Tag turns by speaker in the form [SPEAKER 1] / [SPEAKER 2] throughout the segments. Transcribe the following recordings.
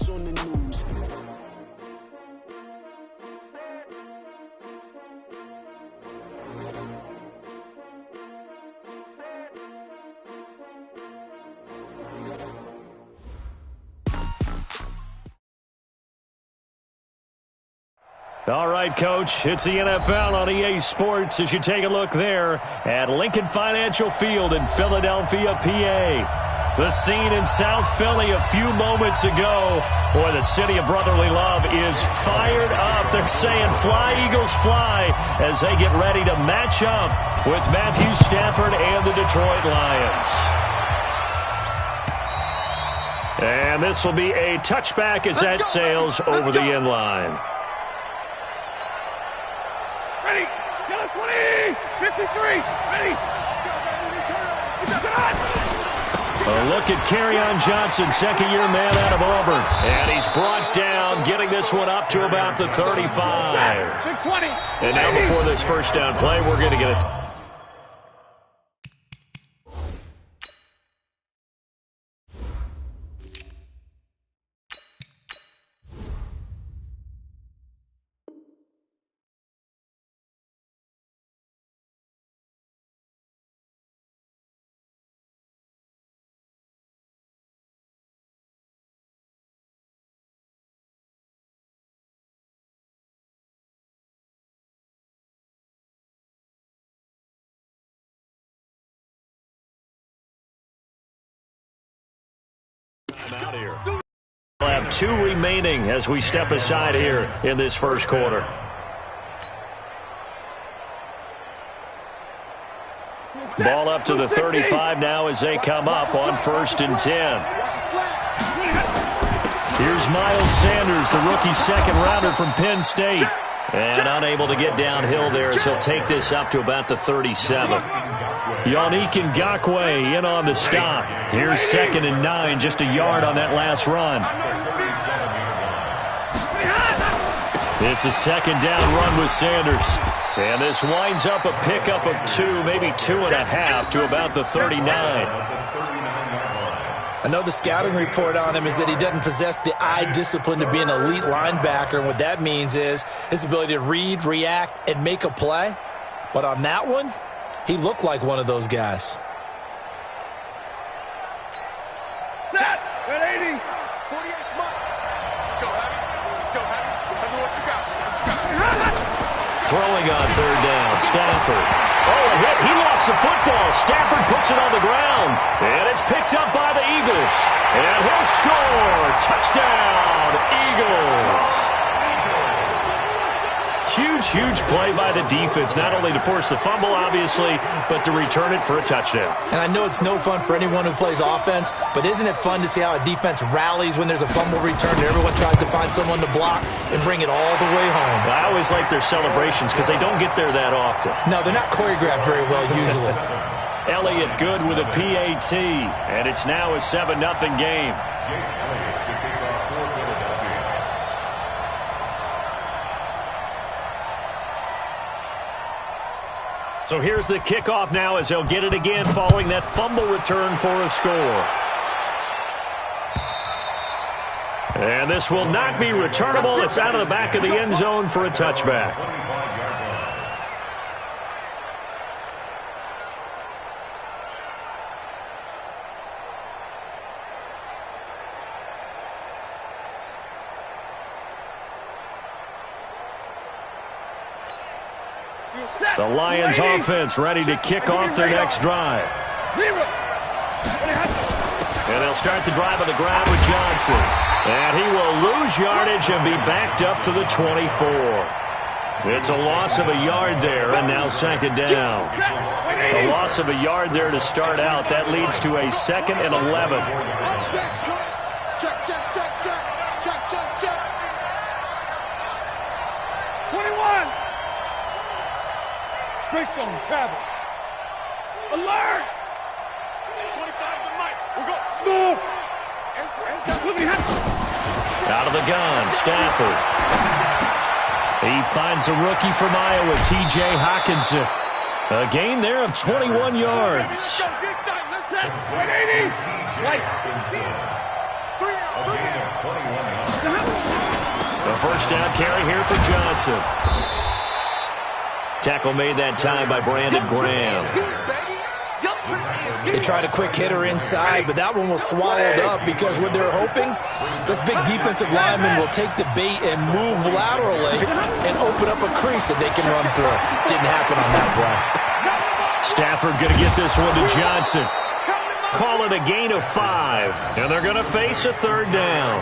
[SPEAKER 1] what's on the news.
[SPEAKER 2] All right, Coach, it's the NFL on EA Sports as you take a look there at Lincoln Financial Field in Philadelphia, PA. The scene in South Philly a few moments ago. Boy, the city of brotherly love is fired up. They're saying fly, Eagles, fly, as they get ready to match up with Matthew Stafford and the Detroit Lions. And this will be a touchback as that sails over the end line.
[SPEAKER 3] Ready, get a 20, 53, ready.
[SPEAKER 2] A look at Kerryon Johnson, second-year man out of Auburn. And he's brought down, getting this one up to about the 35. And now before this first down play, we're going to get it. Out here. We'll have 2 remaining as we step aside here in this first quarter. Ball up to the 35 now as they come up on 1st and 10. Here's Miles Sanders, the rookie second-rounder from Penn State. And unable to get downhill there as he'll take this up to about the 37. Yannick Ngakoue in on the stop. Here's 2nd and 9, just a yard on that last run. It's a second down run with Sanders. And this winds up a pickup of 2, maybe 2.5 to about the 39.
[SPEAKER 4] I know the scouting report on him is that he doesn't possess the eye discipline to be an elite linebacker, and what that means is his ability to read, react, and make a play. But on that one, he looked like one of those guys.
[SPEAKER 3] Set! At 80! 48, come on! Let's go, Heavy. Let's go, Heavy. Heavy, what you got? What you got?
[SPEAKER 2] Throwing on 3rd down, Stafford. Oh, a hit. He lost the football. Stafford puts it on the ground. And it's picked up by the Eagles. And he'll score. Touchdown, Eagles. Huge play by the defense, not only to force the fumble, obviously, but to return it for a touchdown.
[SPEAKER 4] And I know it's no fun for anyone who plays offense, but isn't it fun to see how a defense rallies when there's a fumble return and everyone tries to find someone to block and bring it all the way home?
[SPEAKER 2] I always like their celebrations because they don't get there that often.
[SPEAKER 4] No, they're not choreographed very well usually.
[SPEAKER 2] Elliott good with a PAT, and it's now a 7-0 game. So here's the kickoff now as they'll get it again following that fumble return for a score. And this will not be returnable. It's out of the back of the end zone for a touchback. The Lions offense ready to kick off their next drive. And they'll start the drive on the ground with Johnson. And he will lose yardage and be backed up to the 24. It's a loss of a yard there, and now 2nd down. A loss of a yard there to start out. That leads to a 2nd and 11.
[SPEAKER 3] Check. 21. Greystone travel. Alert! 25 to Mike. We're going smooth.
[SPEAKER 2] Out of the gun, Stafford. He finds a rookie from Iowa, T.J. Hockenson. A gain there of 21 yards. A first down carry here for Johnson. Tackle made that time by Brandon Graham.
[SPEAKER 4] They tried a quick hitter inside, but that one was swallowed up because what they're hoping, this big defensive lineman will take the bait and move laterally and open up a crease that they can run through. Didn't happen on that play.
[SPEAKER 2] Stafford going to get this one to Johnson. Call it a gain of 5, and they're going to face a third down.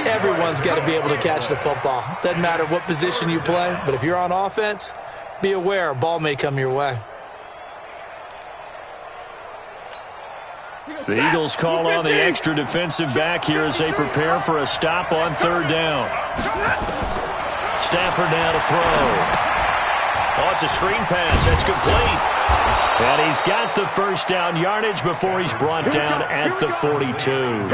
[SPEAKER 4] Everyone's got to be able to catch the football. Doesn't matter what position you play, but if you're on offense, be aware a ball may come your way.
[SPEAKER 2] The Eagles call on the extra defensive back here as they prepare for a stop on third down. Stafford now to throw. Oh, it's a screen pass. That's complete. And he's got the first down yardage before he's brought down at the 42.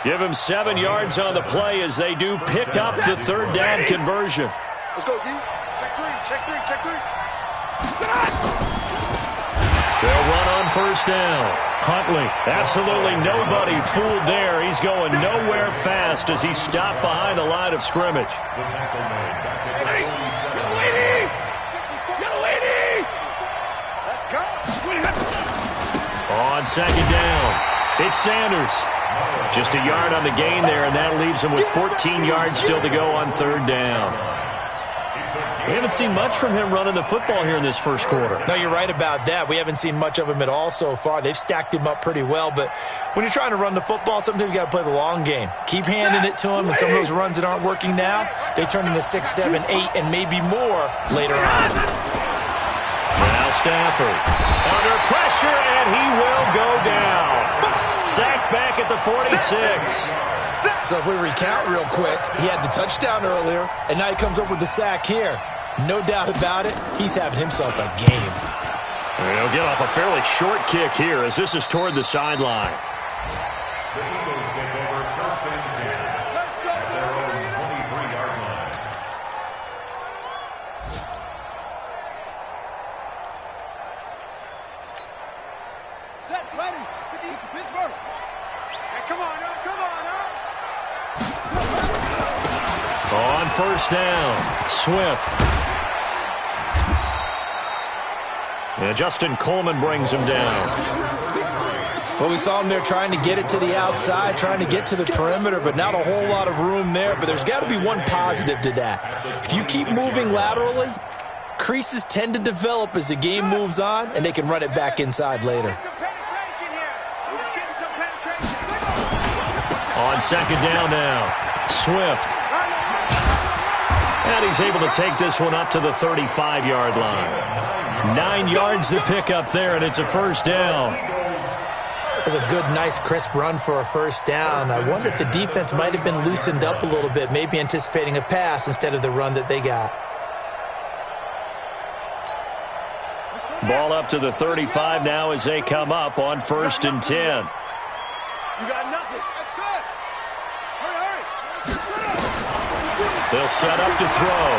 [SPEAKER 2] Give him 7 yards on the play as they do pick up the third down conversion.
[SPEAKER 3] Let's go, D. Check 3, check 3, check 3.
[SPEAKER 2] They'll run on first down. Huntley, absolutely nobody fooled there. He's going nowhere fast as he stopped behind the line of scrimmage. On second down, it's Sanders. Just a yard on the gain there, and that leaves him with 14 yards still to go on third down. We haven't seen much from him running the football here in this first quarter.
[SPEAKER 4] No, you're right about that. We haven't seen much of him at all so far. They've stacked him up pretty well, but when you're trying to run the football, sometimes you got to play the long game. Keep handing it to him, and some of those runs that aren't working now, they turn into 6, 7, 8, and maybe more later on.
[SPEAKER 2] Now Stafford under pressure, and he will go down. Sacked back at the 46.
[SPEAKER 4] So if we recount real quick, he had the touchdown earlier, and now he comes up with the sack here. No doubt about it, he's having himself a game.
[SPEAKER 2] And he'll get off a fairly short kick here as this is toward the sideline.
[SPEAKER 1] The Eagles take over first and 10 at their own 23-yard line.
[SPEAKER 3] Set, ready. 50 to Pittsburgh. Hey, come on now, come on now.
[SPEAKER 2] On first down, Swift. And Justin Coleman brings him down.
[SPEAKER 4] Well, we saw him there trying to get it to the outside, trying to get to the perimeter, but not a whole lot of room there. But there's got to be one positive to that. If you keep moving laterally, creases tend to develop as the game moves on, and they can run it back inside later.
[SPEAKER 2] On second down now, Swift. And he's able to take this one up to the 35-yard line. 9 yards to pick up there, and it's a first down.
[SPEAKER 4] It was a good, nice, crisp run for a first down. I wonder if the defense might have been loosened up a little bit, maybe anticipating a pass instead of the run that they got.
[SPEAKER 2] Ball up to the 35 now as they come up on first and 10.
[SPEAKER 3] You got nothing. That's it. Hurry.
[SPEAKER 2] They'll set up to throw.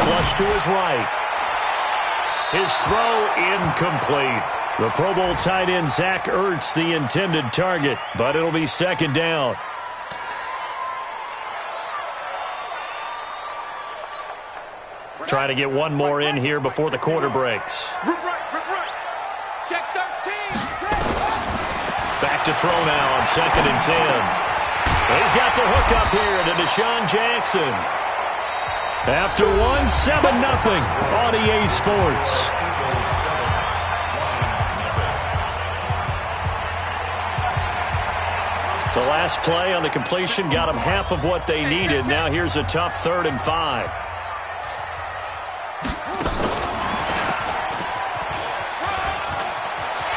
[SPEAKER 2] Flush to his right. His throw incomplete. The Pro Bowl tight end Zach Ertz the intended target, but it'll be second down. Trying to get one more in here before the quarter breaks.
[SPEAKER 3] Rip right. Check 13.
[SPEAKER 2] Back to throw now on second and 10. He's got the hook up here to Deshaun Jackson. After 1-7-0 on EA Sports. The last play on the completion got them half of what they needed. Now here's a tough 3rd and 5.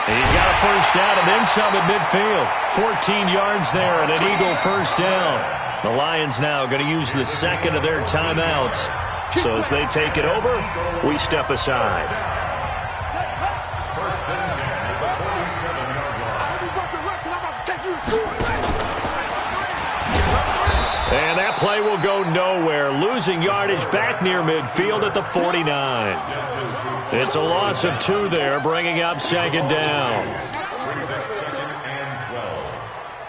[SPEAKER 2] He's got a first down and then some at midfield. 14 yards there and an Eagle first down. The Lions now going to use the second of their timeouts. So as they take it over, we step aside.
[SPEAKER 1] First and 10 at the 47-yard line.
[SPEAKER 2] And that play will go nowhere. Losing yardage back near midfield at the 49. It's a loss of 2 there, bringing up second down.
[SPEAKER 1] Brings up second and 12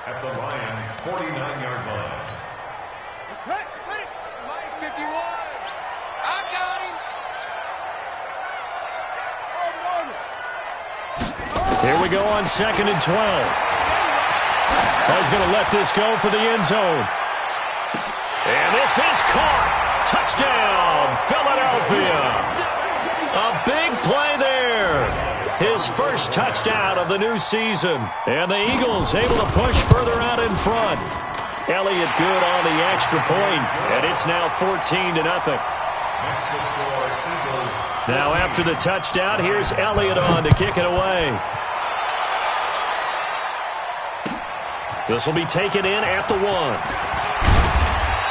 [SPEAKER 1] at the line. 49-yard line.
[SPEAKER 3] Hey, ready? Mike 51. I got him.
[SPEAKER 2] Here we go on 2nd and 12. He's going to let this go for the end zone. And this is caught. Touchdown, Philadelphia. A big play there. His first touchdown of the new season. And the Eagles able to push further out in front. Elliott good on the extra point, and it's now 14-0. Now after the touchdown, here's Elliott on to kick it away. This will be taken in at the 1.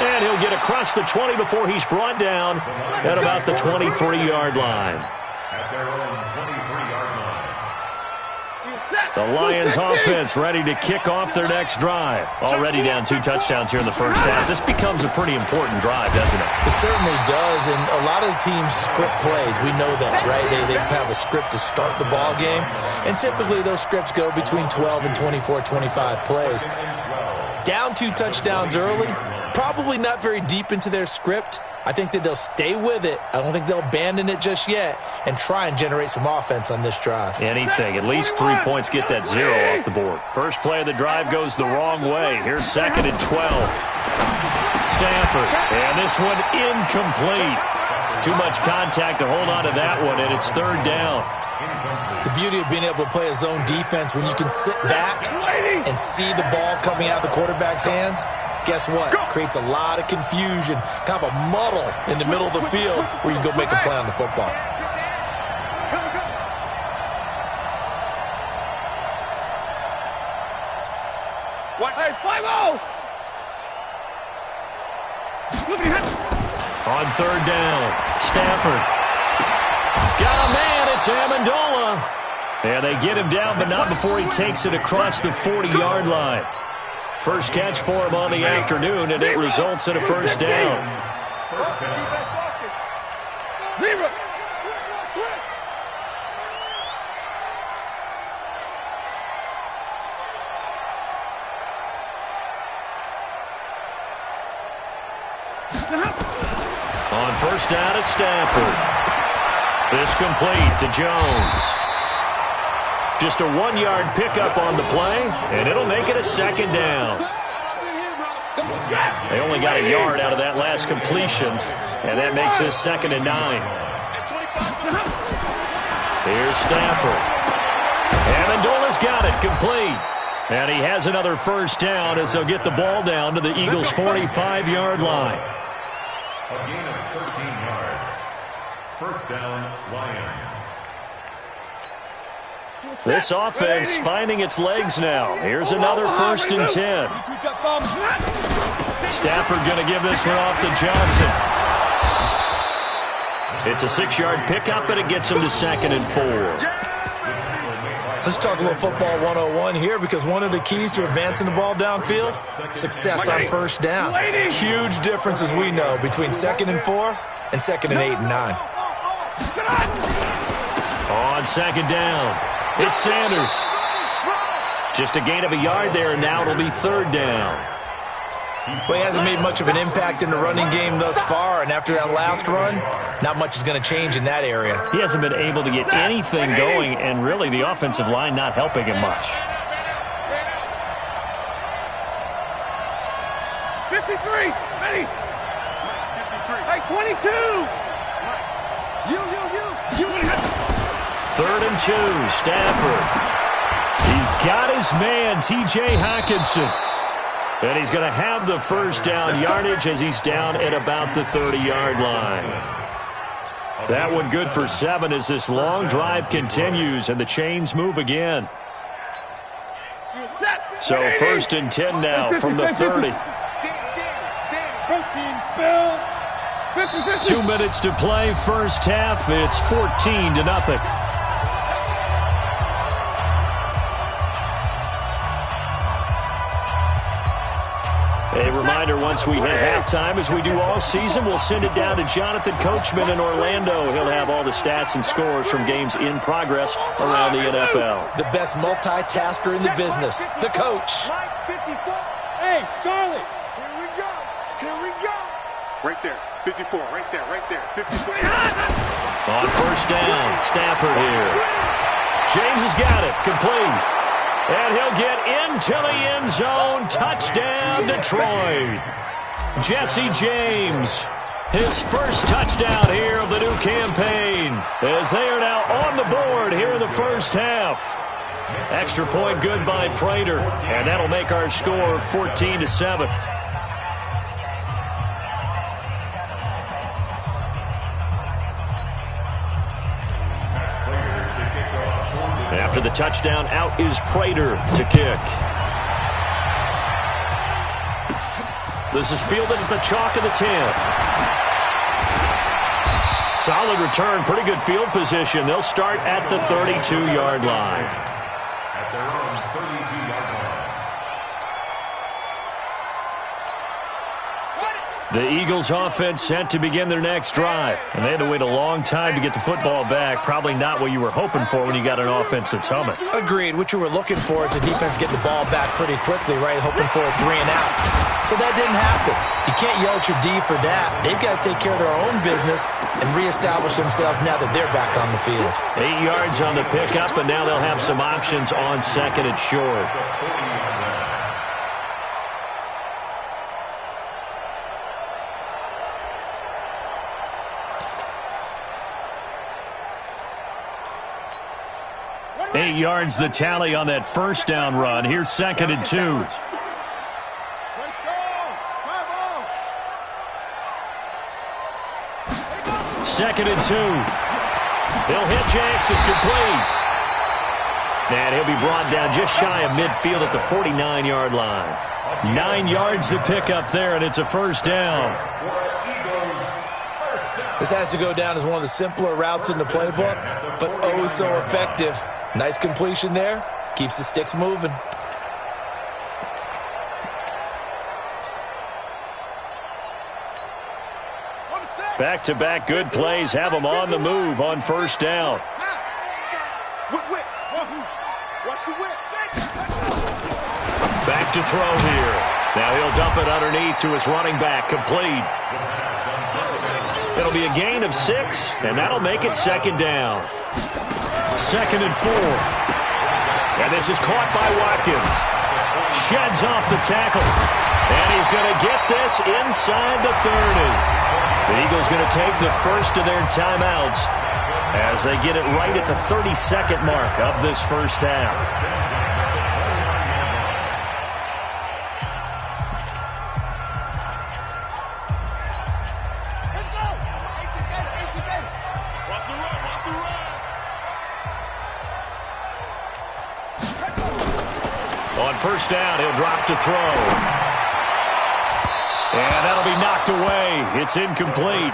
[SPEAKER 2] And he'll get across the 20 before he's brought down at about the 23-yard line.
[SPEAKER 1] At their own 23-yard line.
[SPEAKER 2] The Lions offense ready to kick off their next drive. Already down 2 touchdowns here in the first half. This becomes a pretty important drive, doesn't it?
[SPEAKER 4] It certainly does, and a lot of the teams script plays. We know that, right? They have a script to start the ball game, and typically those scripts go between 12 and 24, 25 plays. Down 2 touchdowns early, probably not very deep into their script. I think that they'll stay with it. I don't think they'll abandon it just yet and try and generate some offense on this drive.
[SPEAKER 2] Anything. At least 3 points get that 0 off the board. First play of the drive goes the wrong way. Here's 2nd and 12. Stafford. And this one incomplete. Too much contact to hold on to that one, and it's 3rd down.
[SPEAKER 4] The beauty of being able to play a zone defense when you can sit back and see the ball coming out of the quarterback's hands, guess what? Creates a lot of confusion, kind of a muddle in the middle of the field where you can go make a play on the football.
[SPEAKER 3] Watch. Hey, 5-0.
[SPEAKER 2] On 3rd down, Stafford. Got a man, it's Amendola. And they get him down, but not before he takes it across the 40-yard line. First catch for him on the afternoon, and it results in a first down. On first down at Stafford. This complete to Jones. Just a 1-yard pickup on the play, and it'll make it a 2nd down. They only got a yard out of that last completion, and that makes this 2nd and 9. Here's Stafford. Amendola's got it complete. And he has another first down as they'll get the ball down to the Eagles' 45-yard line.
[SPEAKER 1] A gain of 13 yards. First down, Lions.
[SPEAKER 2] This offense finding its legs now. Here's another 1st and 10. Stafford going to give this one off to Johnson. It's a 6-yard pickup, but it gets him to 2nd and 4.
[SPEAKER 4] Let's talk a little football 101 here, because one of the keys to advancing the ball downfield, success on first down. Huge difference, as we know, between 2nd and 4 and 2nd and 8 and 9.
[SPEAKER 2] On 2nd down, it's Sanders. Just a gain of a yard there, and now it'll be 3rd down.
[SPEAKER 4] Well, he hasn't made much of an impact in the running game thus far, and after that last run, not much is going to change in that area.
[SPEAKER 2] He hasn't been able to get anything going, and really the offensive line not helping him much.
[SPEAKER 3] 53, ready. 53. Hey, 22. You.
[SPEAKER 2] 3rd and 2, Stafford. He's got his man, T.J. Hockenson. And he's going to have the first down yardage as he's down at about the 30-yard line. That one good for 7 as this long drive continues and the chains move again. So 1st and 10 now from the 30. 2 minutes to play, first half. It's 14-0. A reminder, once we hit halftime, as we do all season, we'll send it down to Jonathan Coachman in Orlando. He'll have all the stats and scores from games in progress around the NFL.
[SPEAKER 4] The best multitasker in the business, the coach.
[SPEAKER 3] Hey, Charlie. Here we go. Here we go. Right there. 54. Right there. Right there. 54.
[SPEAKER 2] On first down, Stafford here. James has got it. Complete. And he'll get into the end zone. Touchdown, Detroit. Jesse James. His first touchdown here of the new campaign, as they are now on the board here in the first half. Extra point good by Prater, and that'll make our score 14-7. After the touchdown, out is Prater to kick. This is fielded at the chalk of the 10. Solid return, pretty good field position. They'll start at the 32-yard line.
[SPEAKER 1] At their own 32-yard line.
[SPEAKER 2] The Eagles offense set to begin their next drive. And they had to wait a long time to get the football back. Probably not what you were hoping for when you got an offense that's humming.
[SPEAKER 4] Agreed. What you were looking for is the defense getting the ball back pretty quickly, right? Hoping for a 3 and out. So that didn't happen. You can't yell at your D for that. They've got to take care of their own business and reestablish themselves now that they're back on the field.
[SPEAKER 2] 8 yards on the pickup, and now they'll have some options on second and short. Eight yards the tally on that first down run. Here's second and 2. Second and 2. He'll hit Jackson complete. And he'll be brought down just shy of midfield at the 49-yard line. 9 yards to pick up there, and it's a first down.
[SPEAKER 4] This has to go down as one of the simpler routes in the playbook, but oh so effective. Nice completion there. Keeps the sticks moving.
[SPEAKER 2] Back-to-back good plays have them on the move on first down. Back to throw here. Now he'll dump it underneath to his running back. Complete. It'll be a gain of 6, and that'll make it second down. Second and 4. And this is caught by Watkins. Sheds off the tackle. And he's going to get this inside the 30. The Eagles going to take the first of their timeouts as they get it right at the 32nd mark of this first half.
[SPEAKER 3] Let's go! Watch the run, watch the run!
[SPEAKER 2] On first down, he'll drop to throw. And that'll be knocked away. It's incomplete.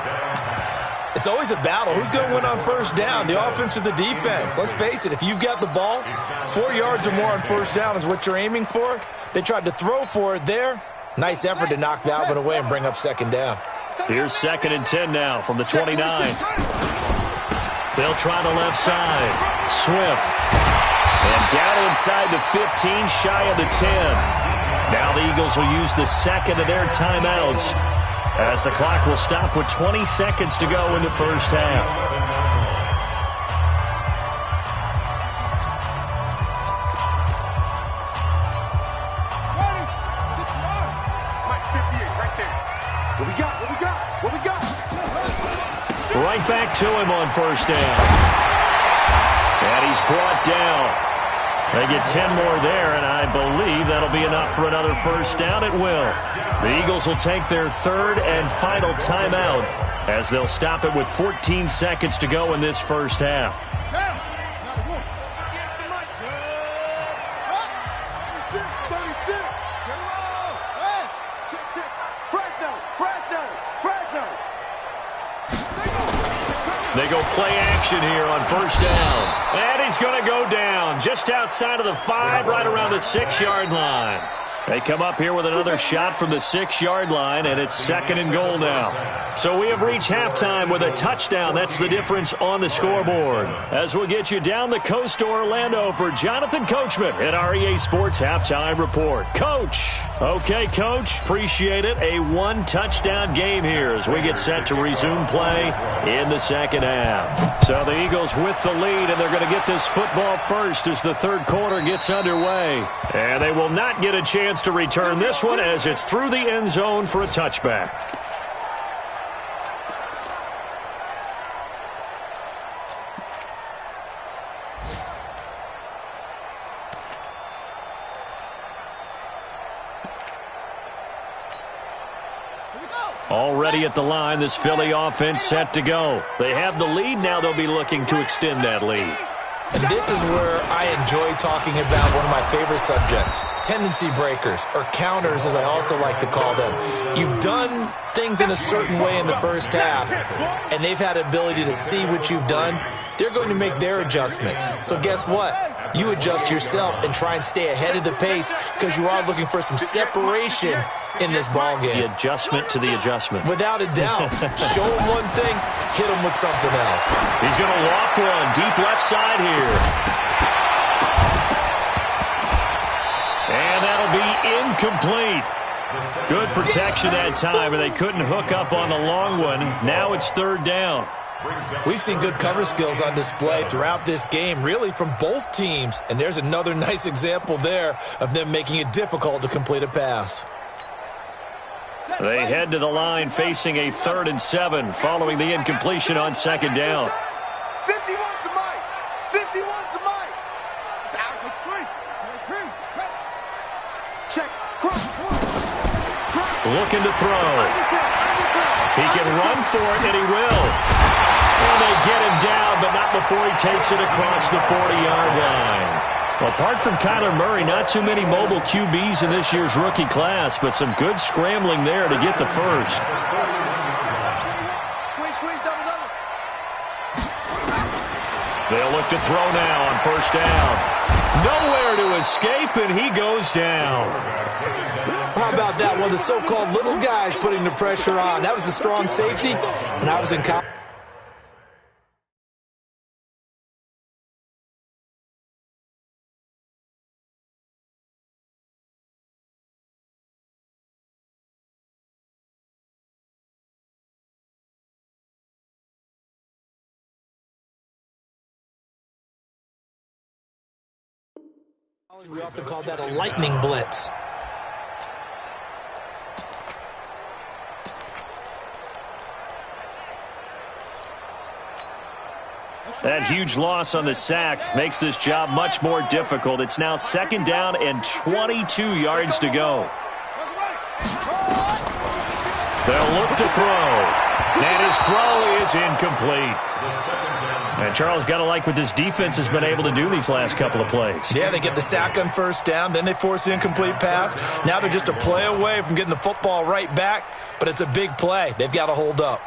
[SPEAKER 4] It's always a battle. Who's going to win on first down, the offense or the defense? Let's face it, if you've got the ball, 4 yards or more on first down is what you're aiming for. They tried to throw for it there. Nice effort to knock that one away and bring up second down.
[SPEAKER 2] Here's second and 10 now from the 29. They'll try the left side. Swift. And down inside the 15, shy of the 10. Now the Eagles will use the second of their timeouts as the clock will stop with 20 seconds to go in the first half. Right back to him on first down. And he's brought down. They get 10 more there, and I believe that'll be enough for another first down. It will. The Eagles will take their third and final timeout as they'll stop it with 14 seconds to go in this first half. They go play action here on first down. And he's going to go down just outside of the 5, right around the 6-yard line. They come up here with another shot from the 6-yard line, and it's second and goal now. So we have reached halftime with a touchdown. That's the difference on the scoreboard. As we'll get you down the coast to Orlando for Jonathan Coachman at our EA Sports Halftime Report. Coach. Okay, Coach, appreciate it. A one-touchdown game here as we get set to resume play in the second half. So the Eagles with the lead, and they're going to get this football first as the third quarter gets underway. And they will not get a chance to return this one as it's through the end zone for a touchback. Already at the line, this Philly offense set to go. They have the lead. Now they'll be looking to extend that lead.
[SPEAKER 4] And this is where I enjoy talking about one of my favorite subjects, tendency breakers, or counters as I also like to call them. You've done things in a certain way in the first half, and they've had ability to see what you've done. They're going to make their adjustments. So guess what? You adjust yourself and try and stay ahead of the pace because you are looking for some separation in this ball game.
[SPEAKER 2] The adjustment to the adjustment.
[SPEAKER 4] Without a doubt. Show him one thing, hit him with something else.
[SPEAKER 2] He's going to loft one deep left side here. And that'll be incomplete. Good protection that time, and they couldn't hook up on the long one. Now it's third down.
[SPEAKER 4] We've seen good cover skills on display throughout this game, really from both teams. And there's another nice example there of them making it difficult to complete a pass.
[SPEAKER 2] They head to the line facing a 3rd and 7 following the incompletion on second down.
[SPEAKER 3] 51 to Mike. 51 to Mike. It's out to 3. Check. Cross.
[SPEAKER 2] Looking to throw. He can run for it, and he will. And they get him down, but not before he takes it across the 40-yard line. Well, apart from Kyler Murray, not too many mobile QBs in this year's rookie class, but some good scrambling there to get the first.
[SPEAKER 3] Squeeze, double.
[SPEAKER 2] They'll look to throw now on first down. Nowhere to escape, and he goes down.
[SPEAKER 4] How about that? One of the so-called little guys putting the pressure on. That was the strong safety when I was in college. We often call that a lightning blitz.
[SPEAKER 2] That huge loss on the sack makes this job much more difficult. It's now second down and 22 yards to go. They'll look to throw. And his throw is incomplete. And Charles, got to like what this defense has been able to do these last couple of plays.
[SPEAKER 4] Yeah, they get the sack on first down, then they force the incomplete pass. Now they're just a play away from getting the football right back, but it's a big play. They've got to hold up.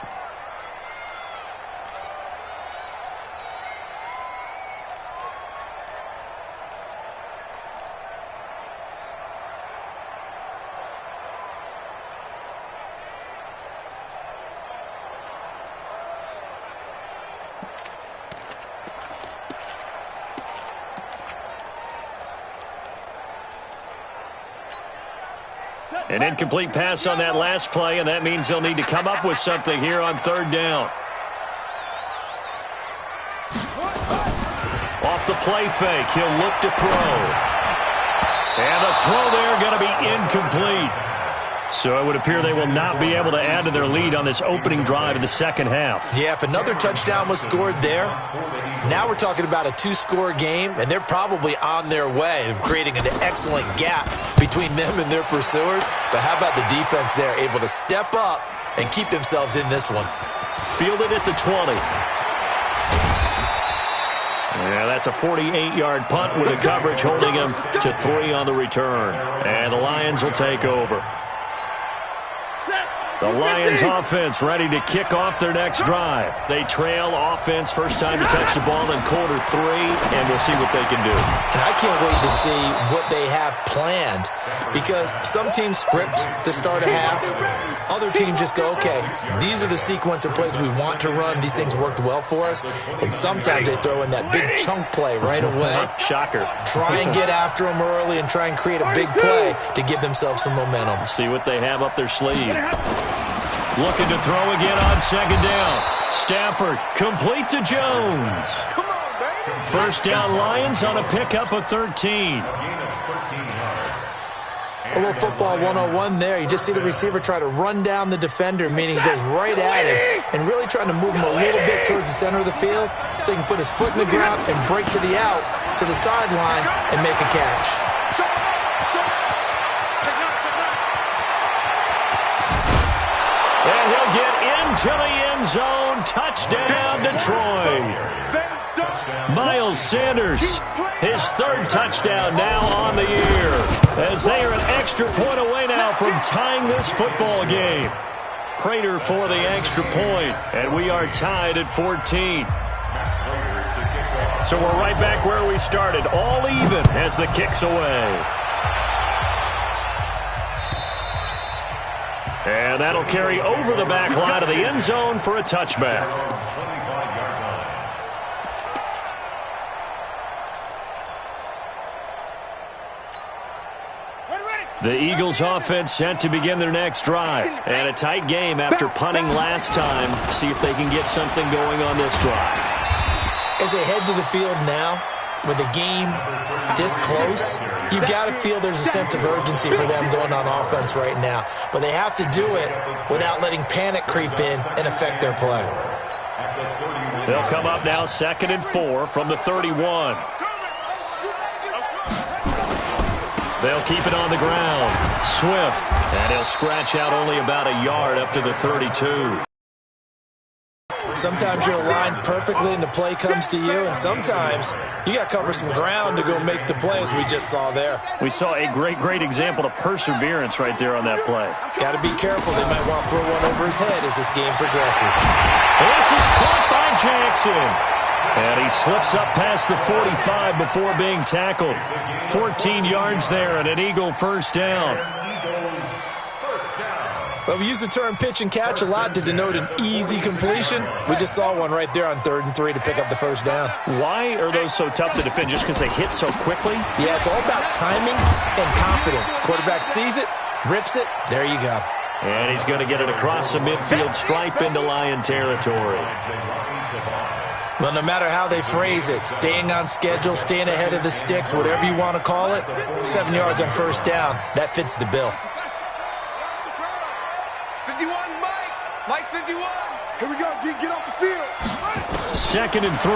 [SPEAKER 2] An incomplete pass on that last play, and that means they'll need to come up with something here on third down. Off the play fake, he'll look to throw. And the throw there going to be incomplete. So it would appear they will not be able to add to their lead on this opening drive of the second half.
[SPEAKER 4] Yeah, if another touchdown was scored there, now we're talking about a 2-score game, and they're probably on their way of creating an excellent gap between them and their pursuers. But how about the defense there, able to step up and keep themselves in this one?
[SPEAKER 2] Fielded at the 20. Yeah, that's a 48-yard punt with the coverage holding him to 3 on the return. And the Lions will take over. The Lions offense ready to kick off their next drive. They trail offense, first time to touch the ball in quarter 3, and we'll see what they can do.
[SPEAKER 4] And I can't wait to see what they have planned, because some teams script to start a half. Other teams just go, okay, these are the sequence of plays we want to run. These things worked well for us. And sometimes they throw in that big chunk play right away.
[SPEAKER 2] Shocker.
[SPEAKER 4] Try and get after them early and try and create a big play to give themselves some momentum.
[SPEAKER 2] See what they have up their sleeve. Looking to throw again on second down. Stafford complete to Jones.
[SPEAKER 3] Come on, baby.
[SPEAKER 2] First down Lions on a pickup of 13.
[SPEAKER 4] A little football 101 there. You just see the receiver try to run down the defender, meaning he goes right at him and really trying to move him a little bit towards the center of the field so he can put his foot in the ground and break to the out, to the sideline, and make a catch.
[SPEAKER 2] And he'll get into the end zone. Touchdown, Detroit. Miles Sanders, his 3rd touchdown now on the year, as they are an extra point away now from tying this football game. Prater for the extra point, and we are tied at 14. So we're right back where we started, all even as the kick's away. And that'll carry over the back line of the end zone for a touchback. The Eagles offense set to begin their next drive. And a tight game after punting last time. See if they can get something going on this drive.
[SPEAKER 4] As they head to the field now, with the game this close, you've got to feel there's a sense of urgency for them going on offense right now. But they have to do it without letting panic creep in and affect their play.
[SPEAKER 2] They'll come up now 2nd and 4 from the 31. They'll keep it on the ground. Swift, and he'll scratch out only about a yard up to the 32.
[SPEAKER 4] Sometimes you're aligned perfectly and the play comes to you, and sometimes you got to cover some ground to go make the play, as we just saw there.
[SPEAKER 2] We saw a great example of perseverance right there on that play.
[SPEAKER 4] Got to be careful. They might want to throw one over his head as this game progresses.
[SPEAKER 2] This is caught by Jackson. And he slips up past the 45 before being tackled. 14 yards there and an Eagle first down.
[SPEAKER 4] Well, we use the term pitch and catch a lot to denote an easy completion. We just saw one right there on 3rd and 3 to pick up the first down.
[SPEAKER 2] Why are those so tough to defend? Just because they hit so quickly?
[SPEAKER 4] Yeah, it's all about timing and confidence. Quarterback sees it, rips it, there you go.
[SPEAKER 2] And he's going to get it across the midfield stripe into Lion territory.
[SPEAKER 4] Well, no matter how they phrase it, staying on schedule, staying ahead of the sticks, whatever you want to call it, 7 yards on first down, that fits the bill.
[SPEAKER 3] 51, Mike 51. Here we go, G, get off the field.
[SPEAKER 2] 2nd and 3.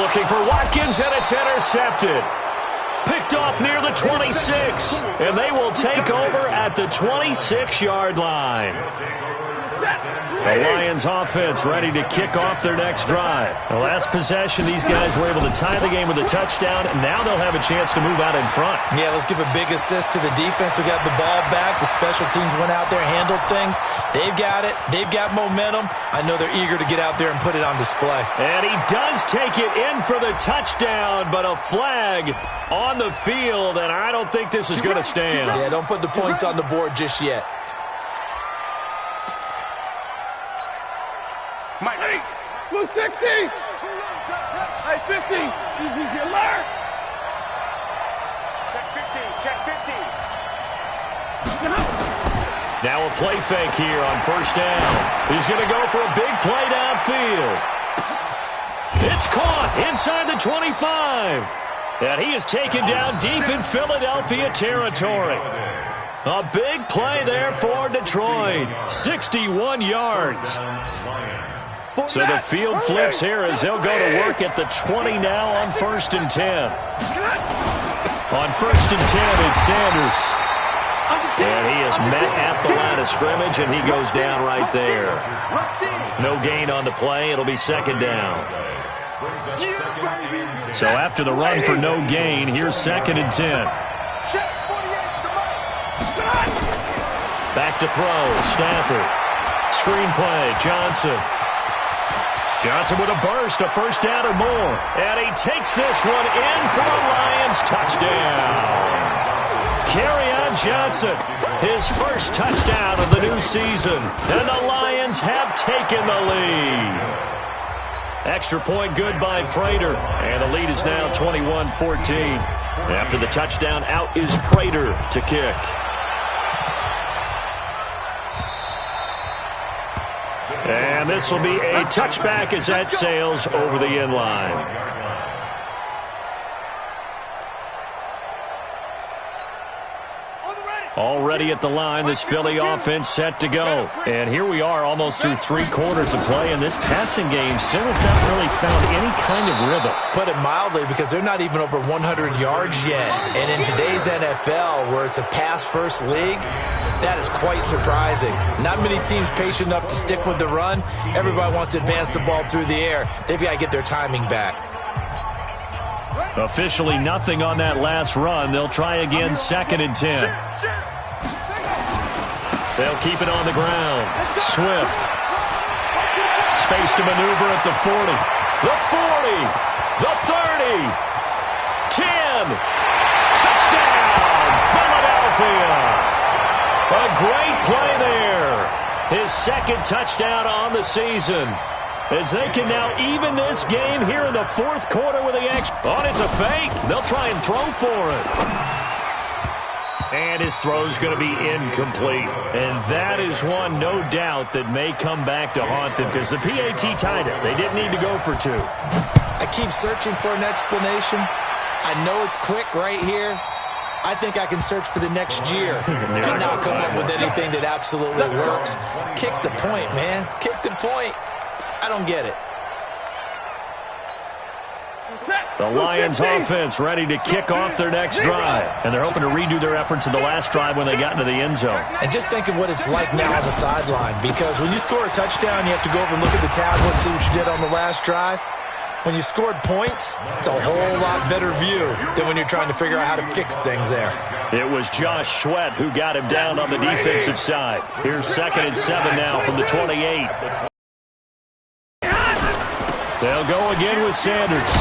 [SPEAKER 2] Looking for Watkins, and it's intercepted. Picked off near the 26, and they will take over at the 26-yard line. The Lions offense ready to kick off their next drive. The last possession, these guys were able to tie the game with a touchdown, and now they'll have a chance to move out in front.
[SPEAKER 4] Yeah, let's give a big assist to the defense who got the ball back. The special teams went out there, handled things. They've got it. They've got momentum. I know they're eager to get out there and put it on display.
[SPEAKER 2] And he does take it in for the touchdown, but a flag on the field, and I don't think this is going to stand.
[SPEAKER 4] Yeah, don't put the points on the board just yet.
[SPEAKER 3] Mike, move 60. Hey, 50. Easy alert. Check 50.
[SPEAKER 2] Now a play fake here on first down. He's going to go for a big play downfield. It's caught inside the 25. And he is taken down deep in Philadelphia territory. A big play there for Detroit. 61 yards. So the field flips here as they'll go to work at the 20 now on 1st and 10. On 1st and 10, it's Sanders. And he is met at the line of scrimmage, and he goes down right there. No gain on the play. It'll be 2nd down. So after the run for no gain, here's 2nd and 10. Back to throw. Stafford. Screenplay. Johnson. Johnson with a burst, a first down or more. And he takes this one in for a Lions touchdown. Kerryon Johnson, his first touchdown of the new season. And the Lions have taken the lead. Extra point good by Prater. And the lead is now 21-14. After the touchdown, out is Prater to kick. And this will be a touchback as that sails over the end line. Already at the line, this Philly offense set to go. And here we are almost through 3 quarters of play, and this passing game still has not really found any kind of rhythm.
[SPEAKER 4] Put it mildly, because they're not even over 100 yards yet. And in today's NFL, where it's a pass-first league, that is quite surprising. Not many teams patient enough to stick with the run. Everybody wants to advance the ball through the air. They've got to get their timing back.
[SPEAKER 2] Officially nothing on that last run. They'll try again, 2nd and 10. They'll keep it on the ground. Swift. Space to maneuver at the 40. The 40. The 30. 10. Touchdown, Philadelphia. A great play there. His 2nd touchdown on the season. As they can now even this game here in the 4th quarter with the extra. Oh, it's a fake. They'll try and throw for it. And his throw's going to be incomplete. And that is one, no doubt, that may come back to haunt them because the PAT tied it. They didn't need to go for 2.
[SPEAKER 4] I keep searching for an explanation. I know it's quick right here. I think I can search for the next year and not come up with anything that absolutely works. Kick the point, man. Kick the point. I don't get it.
[SPEAKER 2] The Lions offense ready to kick off their next drive. And they're hoping to redo their efforts in the last drive when they got into the end zone.
[SPEAKER 4] And just think of what it's like now on the sideline. Because when you score a touchdown, you have to go over and look at the tablet and see what you did on the last drive. When you scored points, it's a whole lot better view than when you're trying to figure out how to fix things there.
[SPEAKER 2] It was Josh Sweat who got him down on the defensive side. Here's 2nd and 7 now from the 28. They'll go again with Sanders.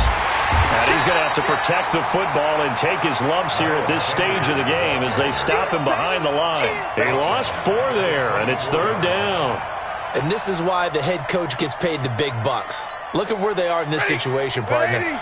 [SPEAKER 2] And he's going to have to protect the football and take his lumps here at this stage of the game as they stop him behind the line. He lost 4 there, and it's 3rd down.
[SPEAKER 4] And this is why the head coach gets paid the big bucks. Look at where they are in this situation, partner.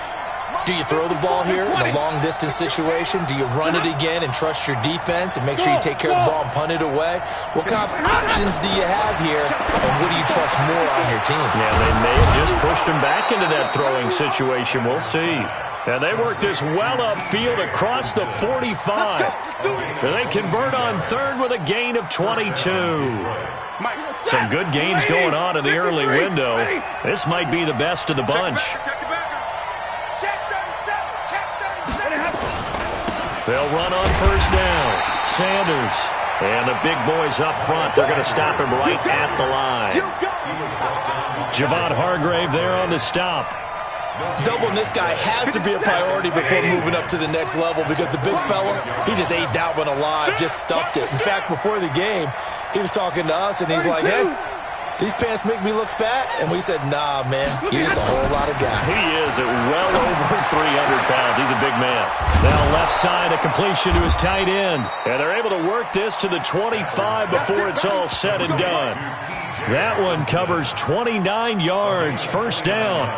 [SPEAKER 4] Do you throw the ball here in a long-distance situation? Do you run it again and trust your defense and make sure you take care of the ball and punt it away? What kind of options do you have here, and what do you trust more on your team?
[SPEAKER 2] Yeah, they may have just pushed him back into that throwing situation. We'll see. And they work this well upfield across the 45. And they convert on 3rd with a gain of 22. Some good games going on in the early window. This might be the best of the bunch. They'll run on 1st down. Sanders. And the big boys up front, they're going to stop him right at the line. Javon Hargrave there on the stop.
[SPEAKER 4] Doubling this guy has to be a priority before moving up to the next level because the big fella, he just ate that one alive, just stuffed it. In fact, before the game, he was talking to us, and he's like, hey, these pants make me look fat? And we said, nah, man, you're just a whole lot of guy.
[SPEAKER 2] He is at well over 300 pounds. He's a big man. Now left side, a completion to his tight end. And they're able to work this to the 25 before it's all said and done. That one covers 29 yards, 1st down.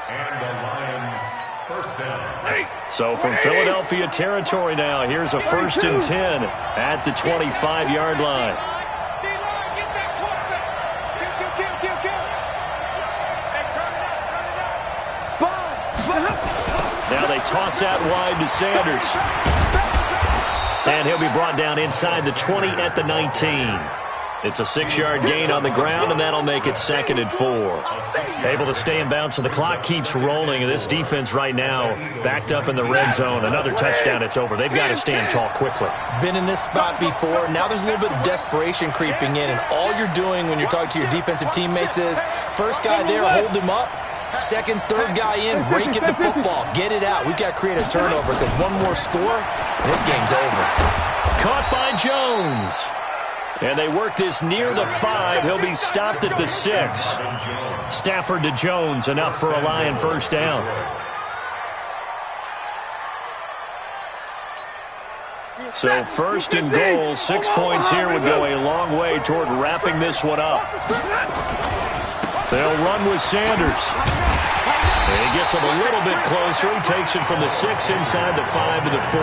[SPEAKER 1] And the Lions, 1st down.
[SPEAKER 2] So from Philadelphia territory now, here's a 1st and 10 at the 25-yard line. Now they toss that wide to Sanders. And he'll be brought down inside the 20 at the 19. It's a 6-yard gain on the ground, and that'll make it 2nd and 4. Able to stay in bounds, so the clock keeps rolling. And this defense right now backed up in the red zone. Another touchdown, it's over. They've got to stand tall quickly.
[SPEAKER 4] Been in this spot before. Now there's a little bit of desperation creeping in, and all you're doing when you're talking to your defensive teammates is, first guy there, hold him up. 2nd, 3rd guy in, rake at the football. Get it out. We've got to create a turnover because one more score, and this game's over.
[SPEAKER 2] Caught by Jones. And they work this near the 5. He'll be stopped at the 6. Stafford to Jones, enough for a Lion first down. So first and goal, 6 points here would go a long way toward wrapping this one up. They'll run with Sanders. And he gets him a little bit closer. He takes it from the 6 inside the 5 to the 4.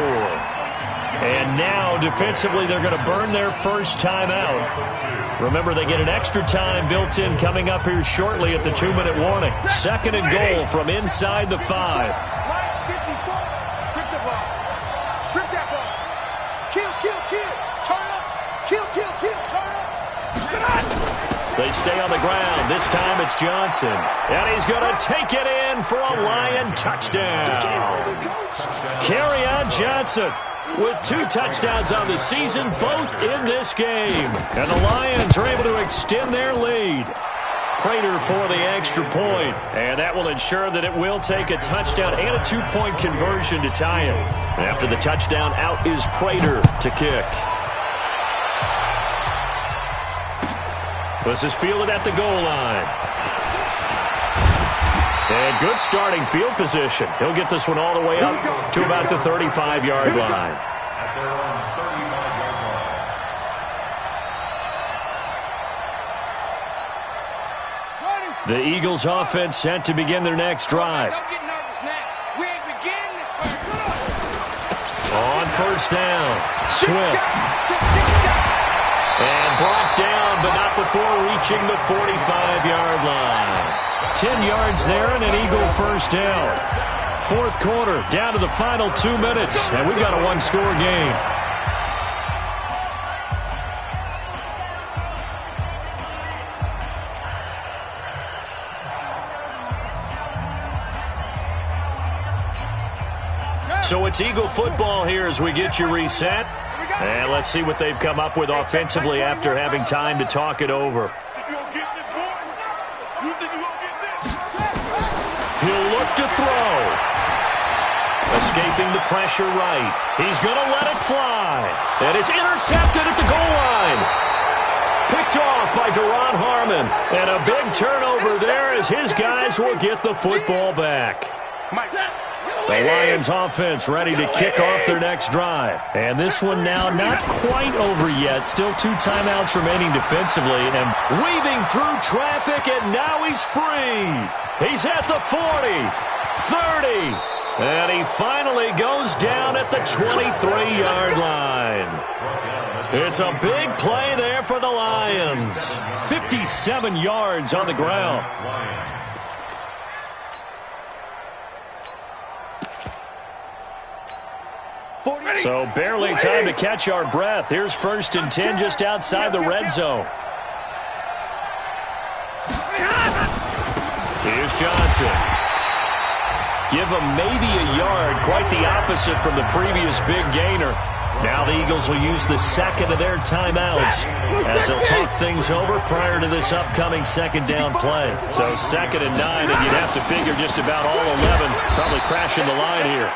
[SPEAKER 2] And now, defensively, they're going to burn their first time out. Remember, they get an extra time built in coming up here shortly at the 2-minute warning. Second and goal from inside the 5.
[SPEAKER 3] Strip the ball. Strip that ball. Kill. Turn up. Kill. Turn up.
[SPEAKER 2] They stay on the ground. This time it's Johnson. And he's going to take it in for a Lion touchdown. Kerryon Johnson with 2 touchdowns on the season, both in this game. And the Lions are able to extend their lead. Prater for the extra point. And that will ensure that it will take a touchdown and a 2-point conversion to tie it. After the touchdown, out is Prater to kick. This is fielded at the goal line. And good starting field position. He'll get this one all the way up to about the 35-yard line.
[SPEAKER 1] At their own 35-yard line.
[SPEAKER 2] The Eagles offense set to begin their next drive.
[SPEAKER 3] Don't get nervous now. We ain't beginning this.
[SPEAKER 2] On first down, Swift. And brought down, but not before reaching the 45-yard line. 10 yards there and an Eagle first down. Fourth quarter, down to the final 2 minutes, and we've got a one-score game. So it's Eagle football here as we get you reset. And let's see what they've come up with offensively after having time to talk it over. He'll look to throw. Escaping the pressure right. He's going to let it fly. And it's intercepted at the goal line. Picked off by Deron Harmon. And a big turnover there as his guys will get the football back. The Lions offense ready to kick off their next drive. And this one now not quite over yet. Still 2 timeouts remaining defensively. And weaving through traffic, and now he's free. He's at the 40, 30, and he finally goes down at the 23-yard line. It's a big play there for the Lions. 57 yards on the ground. So barely time to catch our breath. Here's first and 10 just outside the red zone. Here's Johnson. Give him maybe a yard, quite the opposite from the previous big gainer. Now the Eagles will use the second of their timeouts as they'll talk things over prior to this upcoming second down play. So 2nd and 9, and you'd have to figure just about all 11 probably crashing the line here.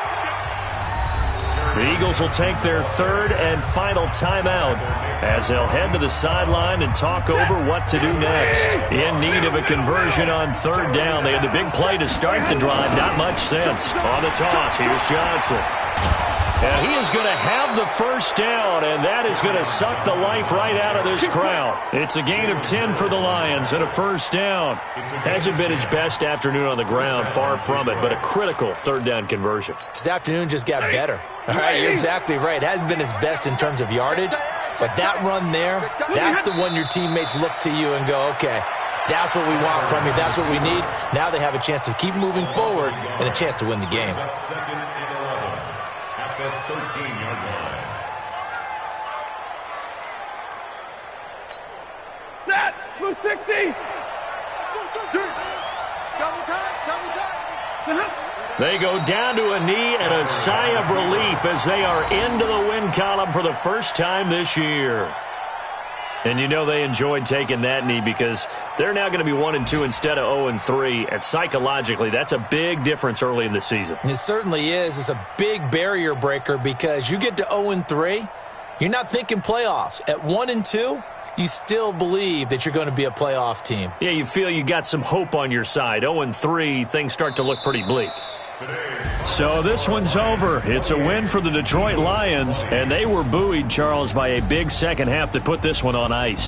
[SPEAKER 2] The Eagles will take their 3rd and final timeout as they'll head to the sideline and talk over what to do next. In need of a conversion on 3rd down. They had the big play to start the drive. Not much sense. On the toss, here's Johnson. And he is going to have the first down, and that is going to suck the life right out of this crowd. It's a gain of 10 for the Lions and a first down. Hasn't been his best afternoon on the ground, far from it, but a critical 3rd down conversion.
[SPEAKER 4] His afternoon just got better. All right, you're exactly right. It hasn't been his best in terms of yardage, but that run there, that's the one your teammates look to you and go, okay, that's what we want from you. That's what we need. Now they have a chance to keep moving forward and a chance to win the game.
[SPEAKER 1] 2nd and 11 at the 13-yard line.
[SPEAKER 3] Set! Blue 60! Double time!
[SPEAKER 2] They go down to a knee and a sigh of relief as they are into the win column for the first time this year. And you know they enjoyed taking that knee because they're now going to be 1-2 instead of 0-3. And psychologically, that's a big difference early in the season.
[SPEAKER 4] It certainly is. It's a big barrier breaker because you get to 0-3, You're not thinking playoffs. At 1-2, you still believe that you're going to be a playoff team.
[SPEAKER 2] Yeah, you feel you got some hope on your side. 0-3, things start to look pretty bleak. So this one's over. It's a win for the Detroit Lions, and they were buoyed, Charles, by a big second half to put this one on ice.